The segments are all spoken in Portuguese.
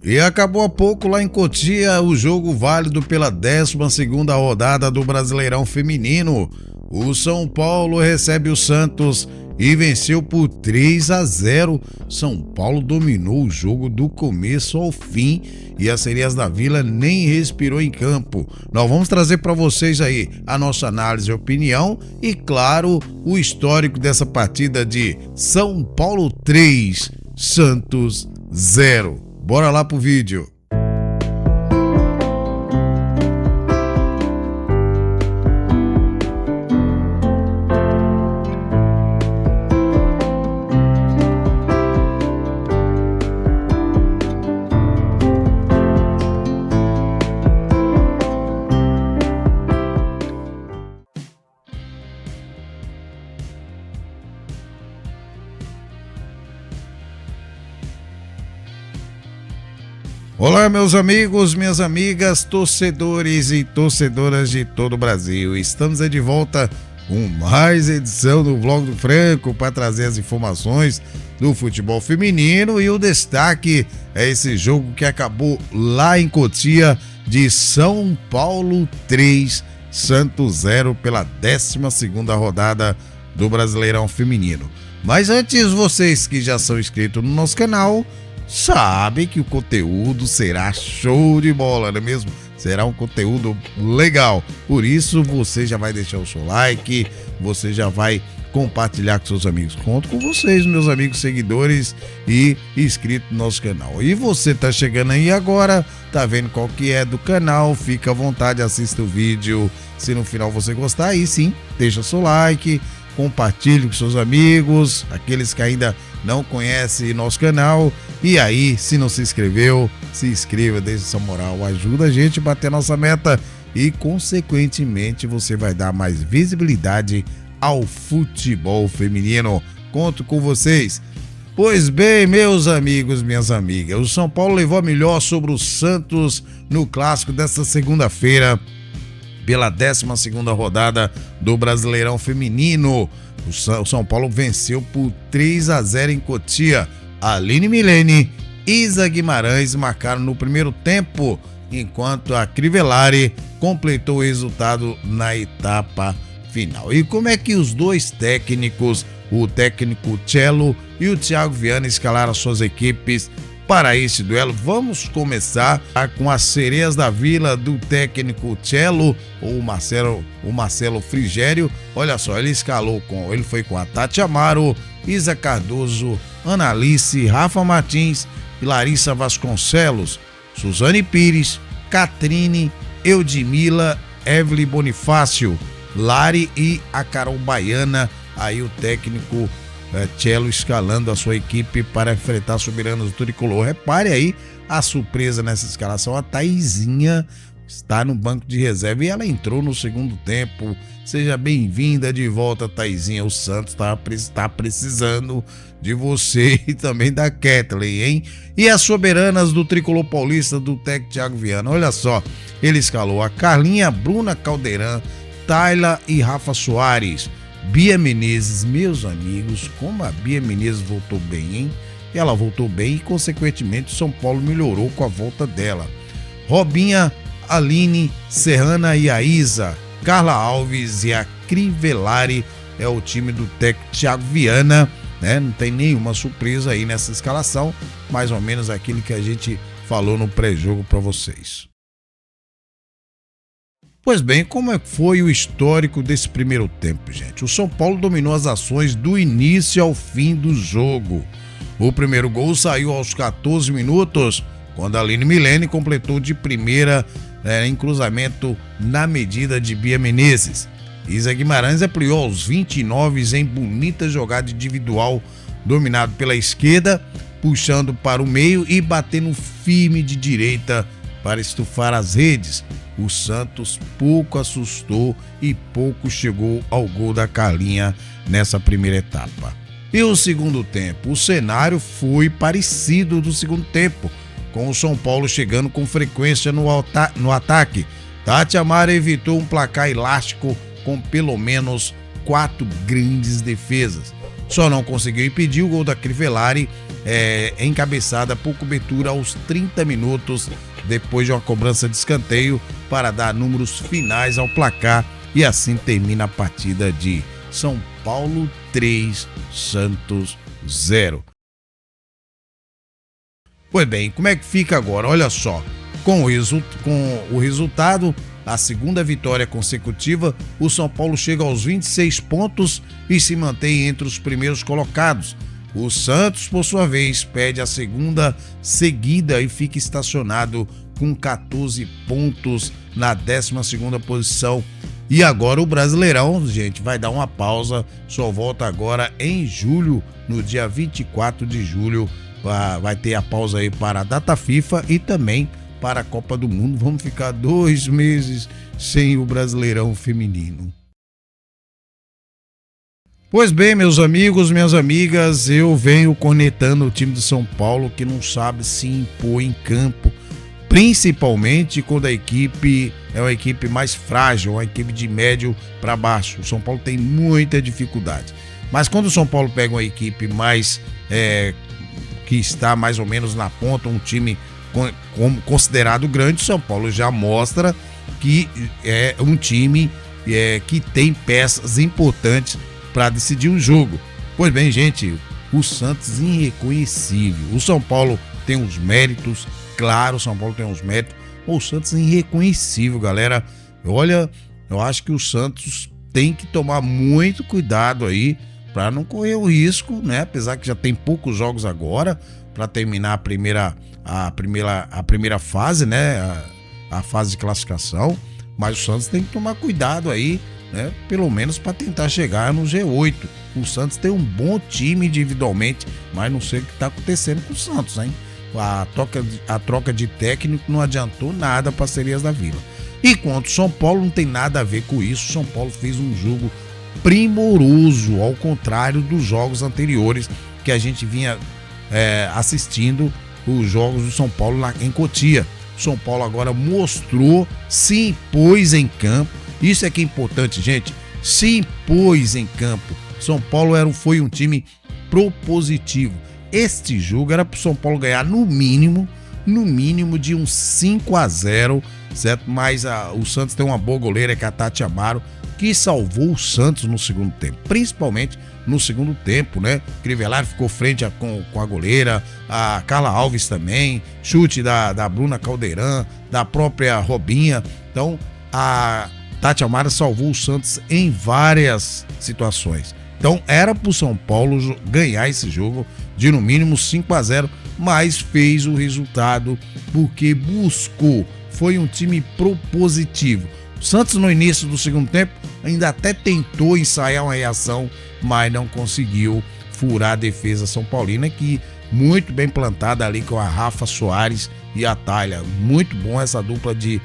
E acabou há pouco lá em Cotia o jogo válido pela 12ª rodada do Brasileirão Feminino. O São Paulo recebe o Santos e venceu por 3-0. São Paulo dominou o jogo do começo ao fim e as Sereias da Vila nem respirou em campo. Nós vamos trazer para vocês aí a nossa análise e opinião e, claro, o histórico dessa partida de São Paulo 3, Santos 0. Bora lá pro vídeo. Olá, meus amigos, minhas amigas, torcedores e torcedoras de todo o Brasil. Estamos aí de volta com mais edição do Vlog do Franco para trazer as informações do futebol feminino e o destaque é esse jogo que acabou lá em Cotia de São Paulo 3, Santos 0 pela 12ª rodada do Brasileirão Feminino. Mas antes, vocês que já são inscritos no nosso canal, sabe que o conteúdo será show de bola, não é mesmo? Será um conteúdo legal. Por isso, você já vai deixar o seu like, você já vai compartilhar com seus amigos. Conto com vocês, meus amigos seguidores e inscritos no nosso canal. E você tá chegando aí agora, tá vendo qual que é do canal, fica à vontade, assista o vídeo. Se no final você gostar, aí sim, deixa seu like, compartilhe com seus amigos, aqueles que ainda não conhecem nosso canal. E aí, se não se inscreveu, se inscreva, deixe essa moral, ajuda a gente a bater a nossa meta e, consequentemente, você vai dar mais visibilidade ao futebol feminino. Conto com vocês. Pois bem, meus amigos, minhas amigas, o São Paulo levou a melhor sobre o Santos no clássico desta segunda-feira, pela 12ª rodada do Brasileirão Feminino. O São Paulo venceu por 3-0 em Cotia. Aline Milene e Isa Guimarães marcaram no primeiro tempo, enquanto a Crivellari completou o resultado na etapa final. E como é que os dois técnicos, o técnico Cello e o Thiago Viana, escalaram suas equipes para esse duelo? Vamos começar com as Sereias da Vila do técnico Cello, ou o Marcelo Frigério. Olha só, ele foi com a Tati Amaro, Isa Cardoso, Ana Alice, Rafa Martins, Larissa Vasconcelos, Suzane Pires, Catrine, Eudmila, Evelyn Bonifácio, Lari e a Carol Baiana. Aí o técnico Cello escalando a sua equipe para enfrentar Soberanas do Tricolor. Repare aí a surpresa nessa escalação. A Taizinha está no banco de reserva e ela entrou no segundo tempo. Seja bem-vinda de volta, Taizinha. O Santos está precisando de você e também da Kathleen, hein? E as Soberanas do Tricolor Paulista do técnico Thiago Viana. Olha só, ele escalou a Carlinha, Bruna Caldeirão, Tayla e Rafa Soares. Bia Menezes, meus amigos, como a Bia Menezes voltou bem, hein? Ela voltou bem e, consequentemente, São Paulo melhorou com a volta dela. Robinha, Aline, Serrana e a Isa, Carla Alves e a Crivellari é o time do técnico Thiago Viana, né? Não tem nenhuma surpresa aí nessa escalação, mais ou menos aquilo que a gente falou no pré-jogo para vocês. Pois bem, como foi o histórico desse primeiro tempo, gente? O São Paulo dominou as ações do início ao fim do jogo. O primeiro gol saiu aos 14 minutos, quando a Aline Milene completou de primeira em cruzamento na medida de Bia Menezes. Isa Guimarães ampliou aos 29 em bonita jogada individual, dominado pela esquerda, puxando para o meio e batendo firme de direita para estufar as redes. O Santos pouco assustou e pouco chegou ao gol da Carlinha nessa primeira etapa. E o segundo tempo? O cenário foi parecido do segundo tempo, com o São Paulo chegando com frequência no ataque. Tati Amaro evitou um placar elástico com pelo menos 4 grandes defesas. Só não conseguiu impedir o gol da Crivellari encabeçada por Cobertura aos 30 minutos, depois de uma cobrança de escanteio, para dar números finais ao placar, e assim termina a partida de São Paulo 3, Santos 0. Pois bem, como é que fica agora? Olha só, com o resultado, a segunda vitória consecutiva, o São Paulo chega aos 26 pontos e se mantém entre os primeiros colocados. O Santos, por sua vez, perde a segunda seguida e fica estacionado com 14 pontos na 12ª posição. E agora o Brasileirão, gente, vai dar uma pausa, só volta agora em julho, no dia 24 de julho, vai ter a pausa aí para a data FIFA e também para a Copa do Mundo. Vamos ficar 2 meses sem o Brasileirão feminino. Pois bem, meus amigos, minhas amigas, eu venho cornetando o time de São Paulo, que não sabe se impor em campo, principalmente quando a equipe é uma equipe mais frágil, uma equipe de médio para baixo. O São Paulo tem muita dificuldade. Mas quando o São Paulo pega uma equipe mais que está mais ou menos na ponta, um time como considerado grande, o São Paulo já mostra que é um time que tem peças importantes para decidir um jogo. Pois bem, gente, o Santos irreconhecível. O São Paulo tem uns méritos, claro, o São Paulo tem uns méritos. O Santos irreconhecível, galera. Olha, eu acho que o Santos tem que tomar muito cuidado aí para não correr o risco, né? Apesar que já tem poucos jogos agora para terminar a primeira fase, né? A fase de classificação. Mas o Santos tem que tomar cuidado aí, né? Pelo menos para tentar chegar no G8. O Santos tem um bom time individualmente, mas não sei o que está acontecendo com o Santos, hein? A troca de técnico não adiantou nada para Sereias da Vila. E quanto o São Paulo, não tem nada a ver com isso. O São Paulo fez um jogo primoroso, ao contrário dos jogos anteriores que a gente vinha assistindo, os jogos do São Paulo lá em Cotia. O São Paulo agora mostrou, se impôs em campo. Isso é que é importante, gente. Se impôs em campo. São Paulo foi um time propositivo. Este jogo era para o São Paulo ganhar no mínimo de uns 5-0, certo? Mas o Santos tem uma boa goleira, que é a Tati Amaro, que salvou o Santos no segundo tempo, principalmente no segundo tempo, né? Crivellari ficou frente com a goleira, a Carla Alves também, chute da Bruna Caldeirão, da própria Robinha. Então, a Tati Amaro salvou o Santos em várias situações. Então, era para o São Paulo ganhar esse jogo de no mínimo 5-0, mas fez o resultado porque buscou. Foi um time propositivo. O Santos, no início do segundo tempo, ainda até tentou ensaiar uma reação, mas não conseguiu furar a defesa são paulina, que muito bem plantada ali com a Rafa Soares e a Thalia. Muito bom essa dupla de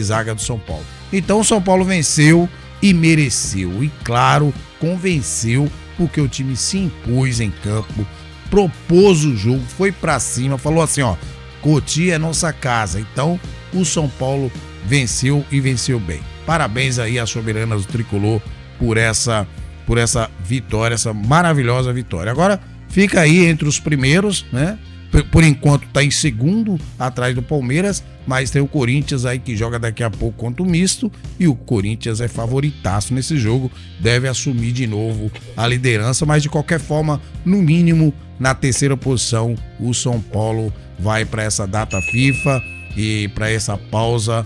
zaga do São Paulo. Então o São Paulo venceu e mereceu. E claro, convenceu, porque o time se impôs em campo, propôs o jogo, foi pra cima, falou assim, ó, Cotia é nossa casa. Então o São Paulo venceu e venceu bem. Parabéns aí às soberanas do Tricolor por essa vitória, essa maravilhosa vitória. Agora fica aí entre os primeiros, né? Por enquanto tá em segundo, atrás do Palmeiras, mas tem o Corinthians aí que joga daqui a pouco contra o misto, e o Corinthians é favoritaço nesse jogo, deve assumir de novo a liderança, mas de qualquer forma, no mínimo, na terceira posição, o São Paulo vai para essa data FIFA e para essa pausa,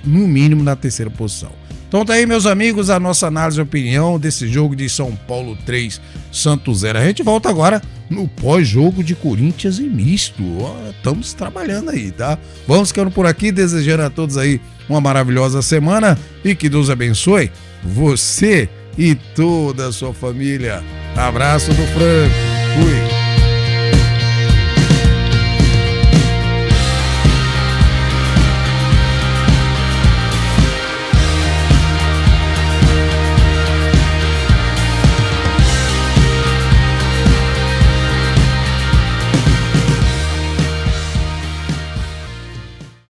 no mínimo na terceira posição. Então tá aí, meus amigos, a nossa análise e opinião desse jogo de São Paulo 3, Santos 0. A gente volta agora no pós-jogo de Corinthians e misto. Estamos trabalhando aí, tá? Vamos ficando por aqui, desejando a todos aí uma maravilhosa semana e que Deus abençoe você e toda a sua família. Abraço do Franco. Fui.